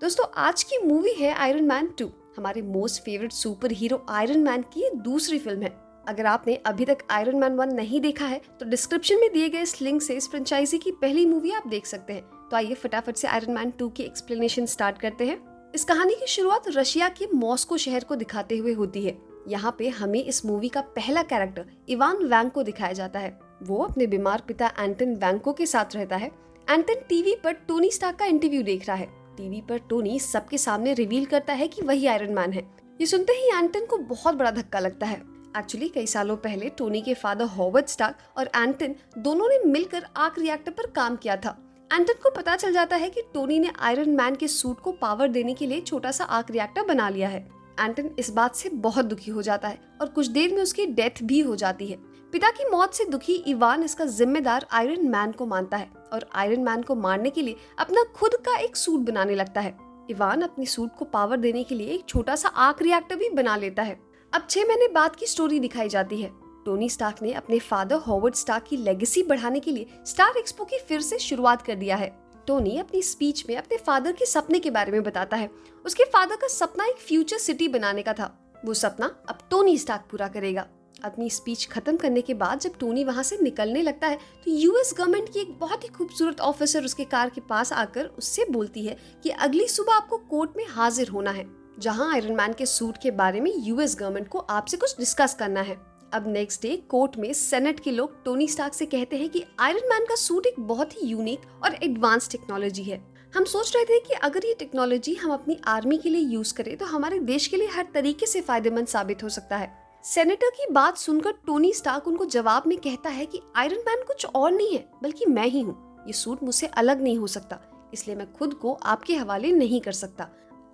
दोस्तों आज की मूवी है आयरन मैन 2। हमारे most favourite super hero iron man की ये दूसरी फिल्म है। अगर आपने अभी तक आयरन मैन 1 नहीं देखा है तो डिस्क्रिप्शन में दिए गए इस लिंक से इस फ्रेंचाइजी की पहली मूवी आप देख सकते हैं। तो आइए फटाफट से आयरन मैन 2 की एक्सप्लेनेशन स्टार्ट करते हैं। इस कहानी की शुरुआत रशिया के मॉस्को शहर को दिखाते हुए होती है। यहाँ पे हमें इस मूवी का पहला कैरेक्टर इवान वैंको दिखाया जाता है। वो अपने बीमार पिता एंटन वैंको के साथ रहता है। एंटन टीवी पर टोनी स्टार्क का इंटरव्यू देख रहा है। टीवी पर टोनी सबके सामने रिवील करता है कि वही आयरन मैन है। ये सुनते ही एंटन को बहुत बड़ा धक्का लगता है। एक्चुअली कई सालों पहले टोनी के फादर हॉवर्ड स्टार्क और एंटन दोनों ने मिलकर आर्क रिएक्टर पर काम किया था। एंटन को पता चल जाता है कि टोनी ने आयरन मैन के सूट को पावर देने के लिए छोटा सा आर्क रिएक्टर बना लिया है। एंटन इस बात से बहुत दुखी हो जाता है और कुछ देर में उसकी डेथ भी हो जाती है। पिता की मौत से दुखी इवान इसका जिम्मेदार आयरन मैन को मानता है और आयरन मैन को मारने के लिए अपना खुद का एक सूट बनाने लगता है। इवान अपनी सूट को पावर देने के लिए एक छोटा सा आर्क रिएक्टर भी बना लेता है। अब 6 महीने बाद की स्टोरी दिखाई जाती है। टोनी स्टार्क ने अपने फादर हॉवर्ड स्टार्क की लेगेसी बढ़ाने के लिए स्टार एक्सपो की फिर से शुरुआत कर दिया है। टोनी अपनी स्पीच में अपने फादर के सपने के बारे में बताता है। उसके फादर का सपना एक फ्यूचर सिटी बनाने का था। वो सपना अब टोनी स्टार्क पूरा करेगा। अपनी स्पीच खत्म करने के बाद जब टोनी वहां से निकलने लगता है तो यूएस गवर्नमेंट की एक बहुत ही खूबसूरत ऑफिसर उसके कार के पास आकर उससे बोलती है कि अगली सुबह आपको कोर्ट में हाजिर होना है, जहां आयरन मैन के सूट के बारे में यूएस गवर्नमेंट को आपसे कुछ डिस्कस करना है। अब नेक्स्ट डे कोर्ट में सेनेट के लोग टोनी स्टार्क से कहते हैं कि आयरन मैन का सूट एक बहुत ही यूनिक और एडवांस टेक्नोलॉजी है। हम सोच रहे थे कि अगर ये टेक्नोलॉजी हम अपनी आर्मी के लिए यूज करें तो हमारे देश के लिए हर तरीके से फायदेमंद साबित हो सकता है। सेनेटर की बात सुनकर टोनी स्टार्क उनको जवाब में कहता है कि आयरन मैन कुछ और नहीं है बल्कि मैं ही हूँ। ये सूट मुझसे अलग नहीं हो सकता, इसलिए मैं खुद को आपके हवाले नहीं कर सकता।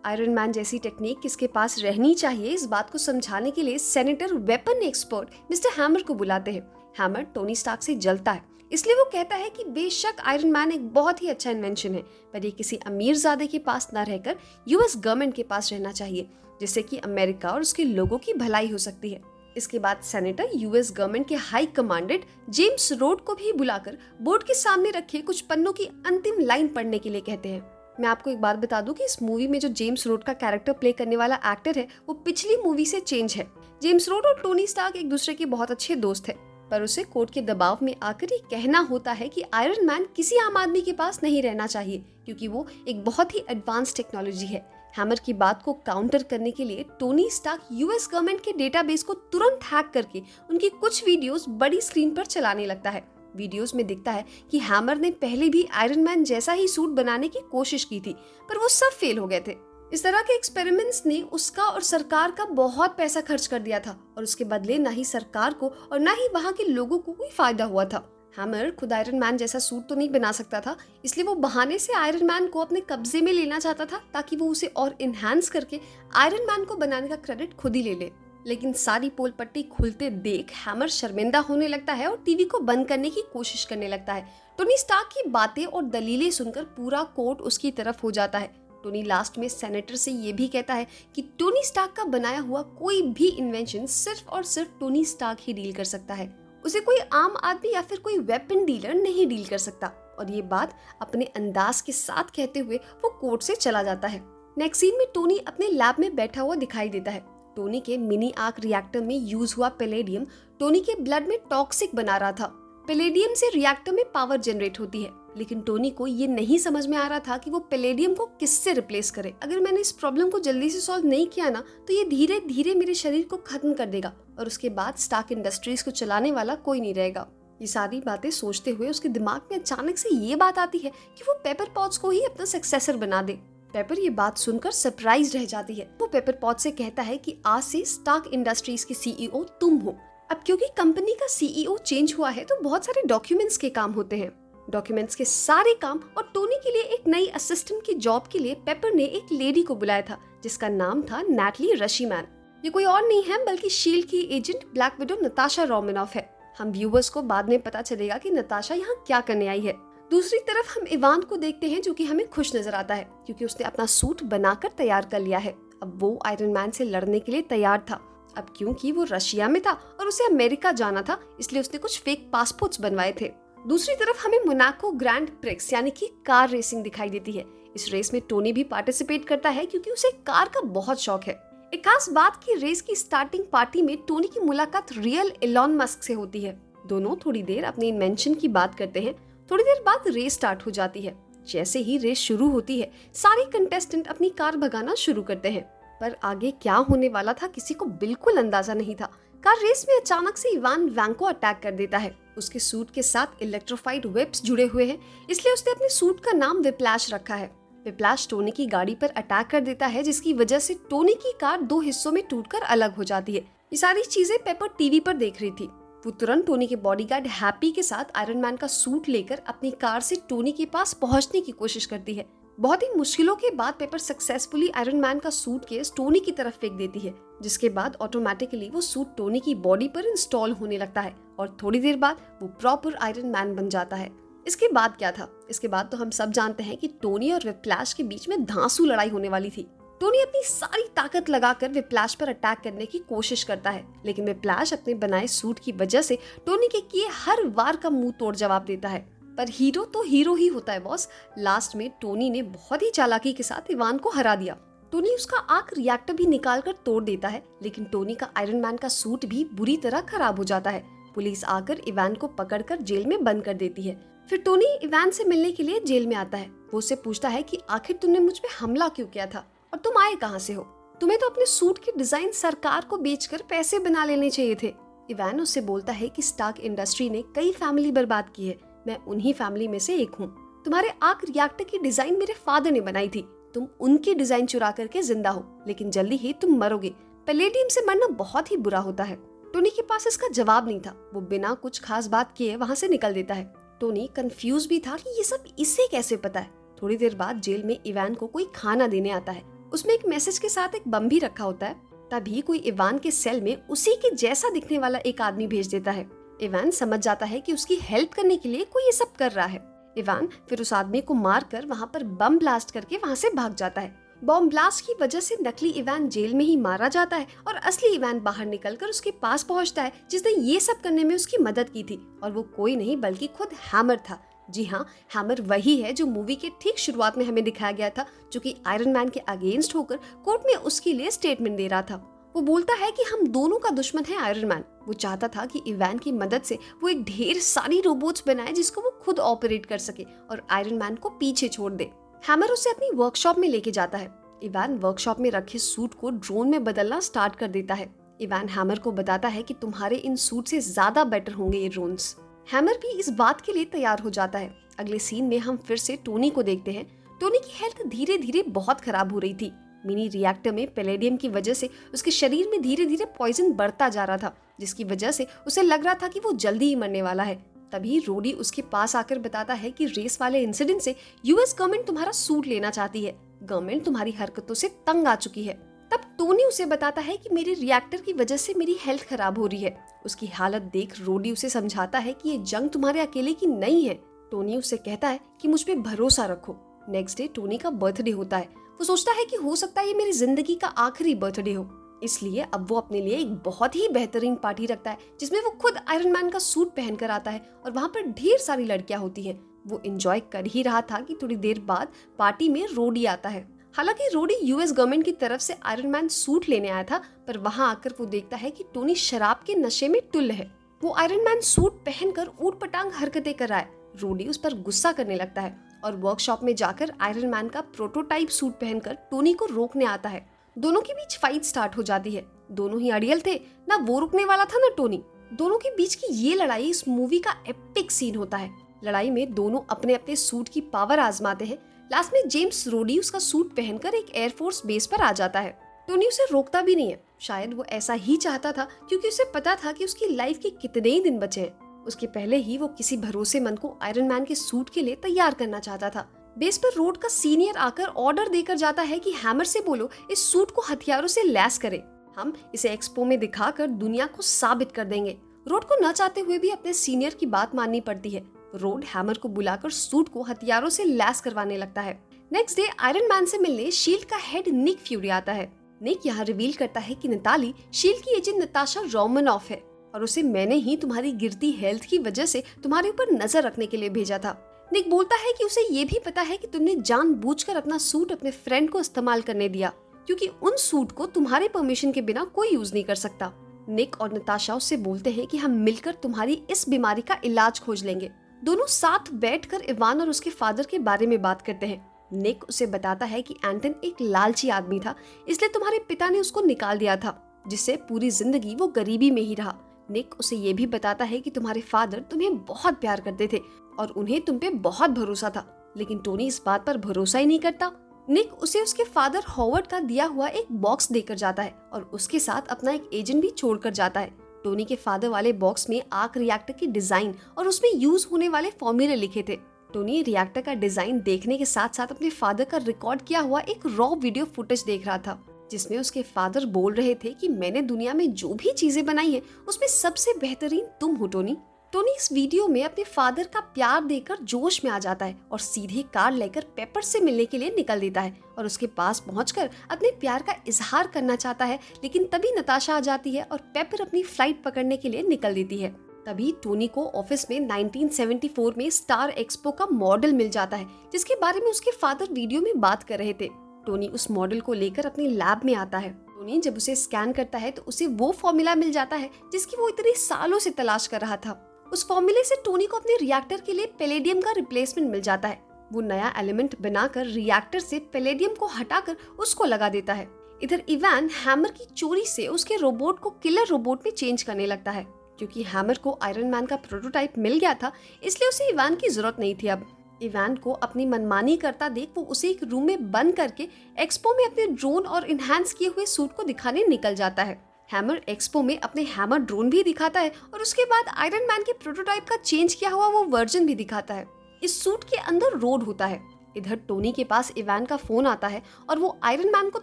आयरन मैन जैसी टेक्निक किसके पास रहनी चाहिए, इस बात को समझाने के लिए senator weapon expert mister hammer को बुलाते हैं। हैमर टोनी स्टार्क से जलता है, इसलिए वो कहता है कि बेशक आयरन मैन एक बहुत ही अच्छा इन्वेंशन है, पर ये किसी अमीरजादे के पास न रहकर यूएस गवर्नमेंट के पास रहना चाहिए, जिससे कि अमेरिका और उसके लोगों की भलाई हो सकती है। इसके बाद सेनेटर यूएस गवर्नमेंट के हाई कमांडेंट जेम्स रोड को भी बुलाकर बोर्ड के सामने रखे कुछ पन्नों की अंतिम लाइन पढ़ने के लिए कहते हैं। मैं आपको एक बात बता दूं कि इस मूवी में जो जेम्स रोड का कैरेक्टर प्ले करने वाला एक्टर है वो पिछली मूवी से चेंज है। जेम्स रोड और टोनी स्टार्क एक दूसरे के बहुत अच्छे दोस्त है, पर उसे कोर्ट के दबाव में आकर ये कहना होता है कि आयरन मैन किसी आम आदमी के पास नहीं रहना चाहिए, क्योंकि वो एक बहुत ही एडवांस टेक्नोलॉजी है। हैमर की बात को काउंटर करने के लिए टोनी स्टार्क यूएस गवर्नमेंट के डेटाबेस को तुरंत हैक करके उनकी कुछ वीडियोस बड़ी स्क्रीन पर चलाने लगता है। वीडियोस में दिखता है कि हैमर ने पहले भी आयरन मैन जैसा ही सूट बनाने की कोशिश की थी, पर वो सब फेल हो गए थे। इस तरह के एक्सपेरिमेंट्स ने उसका और सरकार का बहुत पैसा खर्च कर दिया था और उसके बदले न ही सरकार को और न ही वहाँ के लोगों को कोई फायदा हुआ था। हैमर खुद आयरन मैन जैसा सूट तो नहीं बना सकता था, इसलिए वो बहाने से आयरन मैन को अपने कब्जे में लेना चाहता था ताकि वो उसे और इनहैंस करके आयरन मैन को बनाने का क्रेडिट खुद ही ले ले। लेकिन सारी पोल पट्टी खुलते देख हैमर शर्मिंदा होने लगता है और टीवी को बंद करने की कोशिश करने लगता है। टोनी स्टार्क की बातें और दलीलें सुनकर पूरा कोर्ट उसकी तरफ हो जाता है। टोनी लास्ट में सेनेटर से ये भी कहता है कि टोनी स्टार्क का बनाया हुआ कोई भी इन्वेंशन सिर्फ और सिर्फ टोनी स्टार्क ही डील कर सकता है, उसे कोई आम आदमी या फिर कोई वेपन डीलर नहीं डील कर सकता। और ये बात अपने अंदाज के साथ कहते हुए वो कोर्ट से चला जाता है। नेक्स्ट सीन में टोनी अपने लैब में बैठा हुआ दिखाई देता है। टोनी के मिनी आर्क रिएक्टर में यूज हुआ पैलेडियम टोनी के ब्लड में टॉक्सिक बना रहा था। पैलेडियम से रिएक्टर में पावर जनरेट होती है, लेकिन टोनी को ये नहीं समझ में आ रहा था कि वो पैलेडियम को किससे रिप्लेस करे। अगर मैंने इस प्रॉब्लम को जल्दी से सॉल्व नहीं किया ना तो ये धीरे धीरे मेरे शरीर को खत्म कर देगा और उसके बाद स्टार्क इंडस्ट्रीज को चलाने वाला कोई नहीं रहेगा। ये सारी बातें सोचते हुए उसके दिमाग में अचानक से ये बात आती है कि वो पेपर पॉट्स को ही अपना सक्सेसर बना दे। पेपर ये बात सुनकर सरप्राइज रह जाती है। वो पेपर पॉट से कहता है कि आज से स्टार्क इंडस्ट्रीज के सीईओ तुम हो। अब क्योंकि कंपनी का सीईओ चेंज हुआ है तो बहुत सारे डॉक्यूमेंट्स के काम होते हैं। डॉक्यूमेंट्स के सारे काम और टोनी के लिए एक नई असिस्टेंट की जॉब के लिए पेपर ने एक लेडी को बुलाया था जिसका नाम था नैटली रशीमैन। ये कोई और नहीं है बल्कि शील्ड की agent black window Natasha Romanoff है। हम व्यूअर्स को बाद में पता चलेगा कि नताशा यहाँ क्या करने आई है। दूसरी तरफ हम इवान को देखते हैं जो कि हमें खुश नजर आता है क्योंकि उसने अपना सूट बनाकर तैयार कर लिया है। अब वो आयरन मैन से लड़ने के लिए तैयार था। अब क्योंकि वो रशिया में था और उसे अमेरिका जाना था, इसलिए उसने कुछ फेक पासपोर्ट्स बनवाए थे। दूसरी तरफ हमें मोनाको ग्रैंड प्रिक्स यानी कि कार रेसिंग दिखाई देती है। इस रेस में टोनी भी पार्टिसिपेट करता है क्योंकि उसे कार का बहुत शौक है। एक खास बात की रेस की स्टार्टिंग पार्टी में टोनी की मुलाकात रियल एलॉन मस्क से होती है। दोनों थोड़ी देर अपने इन्वेंशन की बात करते हैं। थोड़ी देर बाद रेस स्टार्ट हो जाती है। जैसे ही रेस शुरू होती है, सारे कंटेस्टेंट अपनी कार भगाना शुरू करते हैं, पर आगे क्या होने वाला था किसी को बिल्कुल अंदाजा नहीं था। कार रेस में अचानक से इवान वैंग को अटैक कर देता है। उसके सूट के साथ इलेक्ट्रोफाइड वेब्स जुड़े हुए हैं, इसलिए उसने अपने सूट का नाम विप्लैश रखा है। विप्लैश टोनी की गाड़ी पर अटैक कर देता है, जिसकी वजह से टोनी की कार 2 हिस्सों में टूटकर अलग हो जाती है। ये सारी चीजें पेपर टीवी पर देख रही थी। वो तुरंत टोनी के बॉडीगार्ड हैप्पी के साथ आयरन मैन का सूट लेकर अपनी कार से टोनी के पास पहुंचने की कोशिश करती है। बहुत ही मुश्किलों के बाद पेपर सक्सेसफुली आयरन मैन का सूटकेस टोनी की तरफ फेंक देती है, जिसके बाद ऑटोमेटिकली वो सूट टोनी की बॉडी पर इंस्टॉल होने लगता है और थोड़ी देर बाद वो प्रॉपर आयरन मैन बन जाता है। इसके बाद क्या था? इसके बाद तो हम सब जानते हैं कि टोनी और विप्लैश के बीच में धांसू लड़ाई होने वाली थी। टोनी अपनी सारी ताकत लगाकर विप्लैश पर अटैक करने की कोशिश करता है, लेकिन विप्लैश अपने बनाए सूट की वजह से टोनी के किए हर वार का मुंह तोड़ जवाब देता है। पर हीरो तो हीरो ही होता है बॉस। लास्ट में टोनी ने बहुत ही चालाकी के साथ इवान को हरा दिया। टोनी उसका आर्क रिएक्टर भी निकाल कर तोड़ देता है, लेकिन टोनी का आयरन मैन का सूट भी बुरी तरह खराब हो जाता है। पुलिस आकर इवान को पकड़कर जेल में बंद कर देती है। फिर टोनी इवान से मिलने के लिए जेल में आता है। वो उससे पूछता है कि आखिर तुमने मुझ पे हमला क्यों किया था और तुम आए कहाँ से हो? तुम्हें तो अपने सूट की डिजाइन सरकार को बेचकर पैसे बना लेने चाहिए थे। इवान उससे बोलता है कि स्टार्क इंडस्ट्री ने कई फैमिली बर्बाद की है, मैं उन्हीं फैमिली में से एक हूँ। तुम्हारे आर्क रिएक्टर की डिजाइन मेरे फादर ने बनाई थी, तुम उनकी डिजाइन चुरा करके जिंदा हो, लेकिन जल्दी ही तुम मरोगे। पैलेडियम से मरना बहुत ही बुरा होता है। टोनी के पास इसका जवाब नहीं था। वो बिना कुछ खास बात किए वहाँ से निकल देता है। टोनी कंफ्यूज भी था कि ये सब इसे कैसे पता है। थोड़ी देर बाद जेल में इवान को कोई खाना देने आता है। उसमें एक मैसेज के साथ एक बम भी रखा होता है। तभी कोई इवान के सेल में उसी के जैसा दिखने वाला एक आदमी भेज देता है। इवान समझ जाता है कि उसकी हेल्प करने के लिए कोई ये सब कर रहा है। इवान फिर उस आदमी को मारकर वहाँ पर बम ब्लास्ट करके वहाँ से भाग जाता है। बॉम्ब ब्लास्ट की वजह से नकली इवान जेल में ही मारा जाता है और असली इवान बाहर निकलकर उसके पास पहुँचता है, जिसने ये सब करने में उसकी मदद की थी। और वो कोई नहीं बल्कि खुद हैमर था। जी हाँ, हैमर वही है जो मूवी के ठीक शुरुआत में हमें दिखाया गया था, जो कि आयरन मैन के अगेंस्ट होकर कोर्ट में उसके लिए स्टेटमेंट दे रहा था। वो बोलता है कि हम दोनों का दुश्मन है आयरन मैन। वो चाहता था कि इवान की मदद से वो एक ढेर सारी रोबोट्स बनाए जिसको वो खुद ऑपरेट कर सके और आयरन मैन को पीछे छोड़ दे। हैमर उसे अपनी वर्कशॉप में लेके जाता है। इवान वर्कशॉप में रखे सूट को ड्रोन में बदलना स्टार्ट कर देता है। इवान हैमर को बताता है कि तुम्हारे इन सूट से ज्यादा बेटर होंगे ये ड्रोन्स। हैमर भी इस बात के लिए तैयार हो जाता है। अगले सीन में हम फिर से टोनी को देखते हैं। टोनी की हेल्थ धीरे धीरे बहुत खराब हो रही थी। मिनी रिएक्टर में पैलेडियम की वजह से उसके शरीर में धीरे धीरे पॉइजन बढ़ता जा रहा था, जिसकी वजह से उसे लग रहा था कि वो जल्दी ही मरने वाला है। तभी रोडी उसके पास आकर बताता है कि रेस वाले इंसिडेंट से यूएस गवर्नमेंट तुम्हारा सूट लेना चाहती है। गवर्नमेंट तुम्हारी हरकतों से तंग आ चुकी है। तब टोनी उसे बताता है कि मेरे रिएक्टर की वजह से मेरी हेल्थ खराब हो रही है। उसकी हालत देख रोडी उसे समझाता है कि ये जंग तुम्हारे अकेले की नहीं है। टोनी उसे कहता है कि मुझ पे भरोसा रखो। नेक्स्ट डे टोनी का बर्थडे होता है। वो सोचता है कि हो सकता है ये मेरी जिंदगी का आखिरी बर्थडे हो, इसलिए अब वो अपने लिए एक बहुत ही बेहतरीन पार्टी रखता है, जिसमें वो खुद आयरन मैन का सूट पहनकर आता है और वहाँ पर ढेर सारी लड़कियां होती हैं। वो एंजॉय कर ही रहा था कि थोड़ी देर बाद पार्टी में रोडी आता है। हालांकि रोडी यूएस गवर्नमेंट की तरफ से आयरन मैन सूट लेने आया था, पर वहाँ आकर वो देखता है कि टोनी शराब के नशे में टुल्ल है। वो आयरन मैन सूट पहनकर ऊट पटांग हरकतें कर रहा है। रोडी उस पर गुस्सा करने लगता है और वर्कशॉप में जाकर आयरन मैन का प्रोटोटाइप सूट पहनकर टोनी को रोकने आता है। दोनों के बीच फाइट स्टार्ट हो जाती है। दोनों ही अड़ियल थे, ना वो रुकने वाला था ना टोनी। दोनों के बीच की ये लड़ाई इस मूवी का एपिक सीन होता है। लड़ाई में दोनों अपने अपने सूट की पावर आजमाते हैं। लास्ट में जेम्स रोडी उसका सूट पहनकर एक एयरफोर्स बेस पर आ जाता है। टोनी उसे रोकता भी नहीं है। शायद वो ऐसा ही चाहता था, क्योंकि उसे पता था कि उसकी लाइफ के कितने ही दिन बचे हैं। उसके पहले ही वो किसी भरोसेमंद को आयरन मैन के सूट के लिए तैयार करना चाहता था। बेस पर रोड का सीनियर आकर ऑर्डर देकर जाता है कि हैमर से बोलो इस सूट को हथियारों से लैस करे। हम इसे एक्सपो में दिखाकर दुनिया को साबित कर देंगे। रोड को न चाहते हुए भी अपने सीनियर की बात माननी पड़ती है। रोड हैमर को बुलाकर सूट को हथियारों से लैस करवाने लगता है। नेक्स्ट डे आयरन मैन से मिलने शील्ड का हेड निक फ्यूरी आता है। निक यहाँ रिवील करता है कि नताली शील्ड की एजेंट नताशा रोमनॉफ है और उसे मैंने ही तुम्हारी गिरती हेल्थ की वजह से तुम्हारे ऊपर नजर रखने के लिए भेजा था। निक बोलता है कि उसे ये भी पता है कि तुमने जानबूझकर अपना सूट अपने फ्रेंड को इस्तेमाल करने दिया, क्योंकि उन सूट को तुम्हारे परमिशन के बिना कोई यूज नहीं कर सकता। निक और नताशा उससे बोलते हैं कि हम मिलकर तुम्हारी इस बीमारी का इलाज खोज लेंगे। दोनों साथ बैठकर इवान और उसके फादर के बारे में बात करते हैं। निक उसे बताता है कि एंटन एक लालची आदमी था, इसलिए तुम्हारे पिता ने उसको निकाल दिया था, जिससे पूरी जिंदगी वो गरीबी में ही रहा। निक उसे ये भी बताता है कि तुम्हारे फादर तुम्हें बहुत प्यार करते थे और उन्हें तुम पे बहुत भरोसा था, लेकिन टोनी इस बात पर भरोसा ही नहीं करता। निक उसे उसके फादर हॉवर्ड का दिया हुआ एक बॉक्स देकर जाता है और उसके साथ अपना एक एजेंट भी छोड़कर जाता है। टोनी के फादर वाले बॉक्स में आर्क रिएक्टर की डिजाइन और उसमें यूज होने वाले फॉर्मूले लिखे थे। टोनी रिएक्टर का डिजाइन देखने के साथ साथ अपने फादर का रिकॉर्ड किया हुआ एक रॉ वीडियो फुटेज देख रहा था, जिसमें उसके फादर बोल रहे थे कि मैंने दुनिया में जो भी चीजें बनाई है उसमें सबसे बेहतरीन तुम हो टोनी। टोनी इस वीडियो में अपने फादर का प्यार देकर जोश में आ जाता है और सीधे कार लेकर पेपर से मिलने के लिए निकल देता है और उसके पास पहुंचकर अपने प्यार का इजहार करना चाहता है, लेकिन तभी नताशा आ जाती है और पेपर अपनी फ्लाइट पकड़ने के लिए निकल देती है। तभी टोनी को ऑफिस में 1974 में स्टार एक्सपो का मॉडल मिल जाता है, जिसके बारे में उसके फादर वीडियो में बात कर रहे थे। टोनी उस मॉडल को लेकर अपने लैब में आता है। टोनी जब उसे स्कैन करता है तो उसे वो फॉर्मूला मिल जाता है जिसकी वो इतने सालों से तलाश कर रहा था। उस फॉर्मूले से टोनी को अपने रिएक्टर के लिए पैलेडियम का रिप्लेसमेंट मिल जाता है। वो नया एलिमेंट बनाकर रिएक्टर से पैलेडियम को हटाकर उसको लगा देता है। इधर इवान हैमर की चोरी से उसके रोबोट को किलर रोबोट में चेंज करने लगता है। क्योंकि हैमर को आयरन मैन का प्रोटोटाइप मिल गया था, इसलिए उसे इवान की जरूरत नहीं थी। अब इवान को अपनी मनमानी करता देख वो उसे एक रूम में बंद करके एक्सपो में अपने ड्रोन और इनहैंस किए हुए सूट को दिखाने निकल जाता है। हैमर एक्सपो में अपने हैमर ड्रोन भी दिखाता है और उसके बाद आयरन मैन के प्रोटोटाइप का चेंज किया हुआ वो वर्जन भी दिखाता है। इस सूट के अंदर रोड होता है। इधर टोनी के पास इवान का फोन आता है और वो आयरन मैन को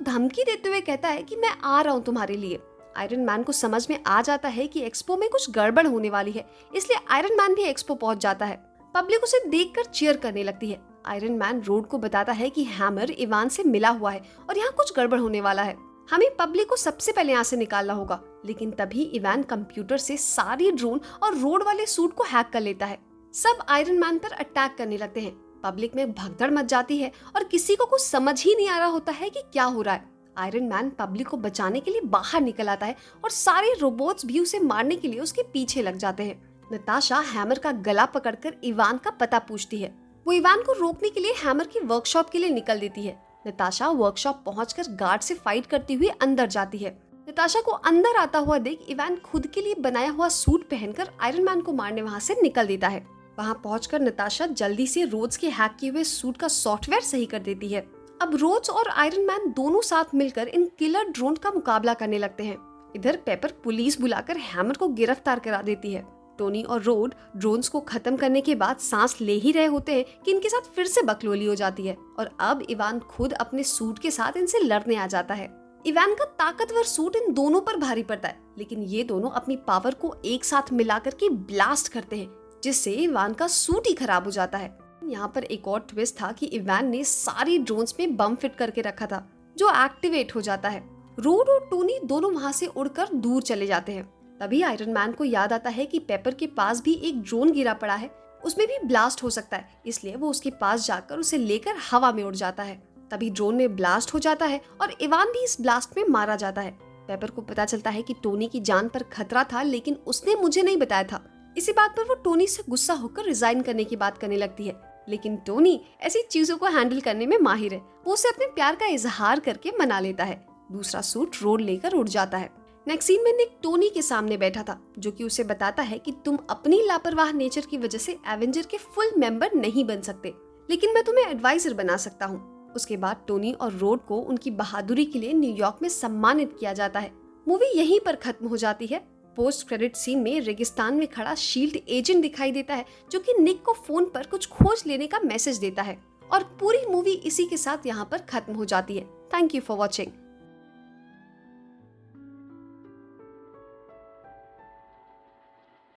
धमकी देते हुए कहता है कि मैं आ रहा हूँ तुम्हारे लिए। आयरन मैन को समझ में आ जाता है कि एक्सपो में कुछ गड़बड़ होने वाली है, इसलिए आयरन मैन भी एक्सपो पहुंच जाता है। पब्लिक उसे देखकर चीयर करने लगती है। आयरन मैन रोड को बताता है कि हैमर इवान से मिला हुआ है और यहाँ कुछ गड़बड़ होने वाला है, हमें पब्लिक को सबसे पहले यहाँ से निकालना होगा। लेकिन तभी इवान कंप्यूटर से सारी ड्रोन और रोड वाले सूट को हैक कर लेता है। सब आयरन मैन पर अटैक करने लगते हैं। पब्लिक में भगदड़ मच जाती है और किसी को कुछ समझ ही नहीं आ रहा होता है कि क्या हो रहा है। आयरन मैन पब्लिक को बचाने के लिए बाहर निकल आता है और सारे रोबोट्स भी उसे मारने के लिए उसके पीछे लग जाते हैं। नताशा हैमर का गला पकड़कर इवान का पता पूछती है। वो इवान को रोकने के लिए हैमर की वर्कशॉप के लिए निकल देती है। नताशा वर्कशॉप पहुंचकर गार्ड से फाइट करती हुई अंदर जाती है। नताशा को अंदर आता हुआ देख इवान खुद के लिए बनाया हुआ सूट पहनकर आयरन मैन को मारने वहां से निकल देता है। वहां पहुंचकर नताशा जल्दी से रोज के हैक किए हुए सूट का सॉफ्टवेयर सही कर देती है। अब रोज और आयरन मैन दोनों साथ मिलकर इन किलर ड्रोन का मुकाबला करने लगते हैं। इधर पेपर पुलिस बुलाकर हैमर को गिरफ्तार करा देती है। टोनी और रोड ड्रोन्स को खत्म करने के बाद सांस ले ही रहे होते हैं कि इनके साथ फिर से बकलोली हो जाती है और अब इवान खुद अपने सूट के साथ इनसे लड़ने आ जाता है। इवान का ताकतवर सूट इन दोनों पर भारी पड़ता है, लेकिन ये दोनों अपनी पावर को एक साथ मिलाकर के ब्लास्ट करते हैं, जिससे इवान का सूट ही खराब हो जाता है। यहाँ पर एक और ट्विस्ट था कि इवान ने सारी ड्रोन्स में बम फिट करके रखा था, जो एक्टिवेट हो जाता है। रोड और टोनी दोनों वहां से उड़कर दूर चले जाते हैं। तभी आयरन मैन को याद आता है कि पेपर के पास भी एक ड्रोन गिरा पड़ा है, उसमें भी ब्लास्ट हो सकता है, इसलिए वो उसके पास जाकर उसे लेकर हवा में उड़ जाता है। तभी ड्रोन में ब्लास्ट हो जाता है और इवान भी इस ब्लास्ट में मारा जाता है। पेपर को पता चलता है कि टोनी की जान पर खतरा था, लेकिन उसने मुझे नहीं बताया था। इसी बात पर वो टोनी से गुस्सा होकर रिजाइन करने की बात करने लगती है, लेकिन टोनी ऐसी चीजों को हैंडल करने में माहिर है। वो उसे अपने प्यार का इजहार करके मना लेता है। दूसरा सूट रोड लेकर उड़ जाता है। नेक्स्ट सीन में निक टोनी के सामने बैठा था, जो कि उसे बताता है कि तुम अपनी लापरवाह नेचर की वजह से एवेंजर के फुल मेंबर नहीं बन सकते, लेकिन मैं तुम्हें एडवाइजर बना सकता हूँ। उसके बाद टोनी और रोड को उनकी बहादुरी के लिए न्यूयॉर्क में सम्मानित किया जाता है। मूवी यहीं पर खत्म हो जाती है। पोस्ट क्रेडिट सीन में रेगिस्तान में खड़ा शील्ड एजेंट दिखाई देता है, जो कि निक को फोन पर कुछ खोज लेने का मैसेज देता है, और पूरी मूवी इसी के साथ यहाँ पर खत्म हो जाती है। Thank you for watching.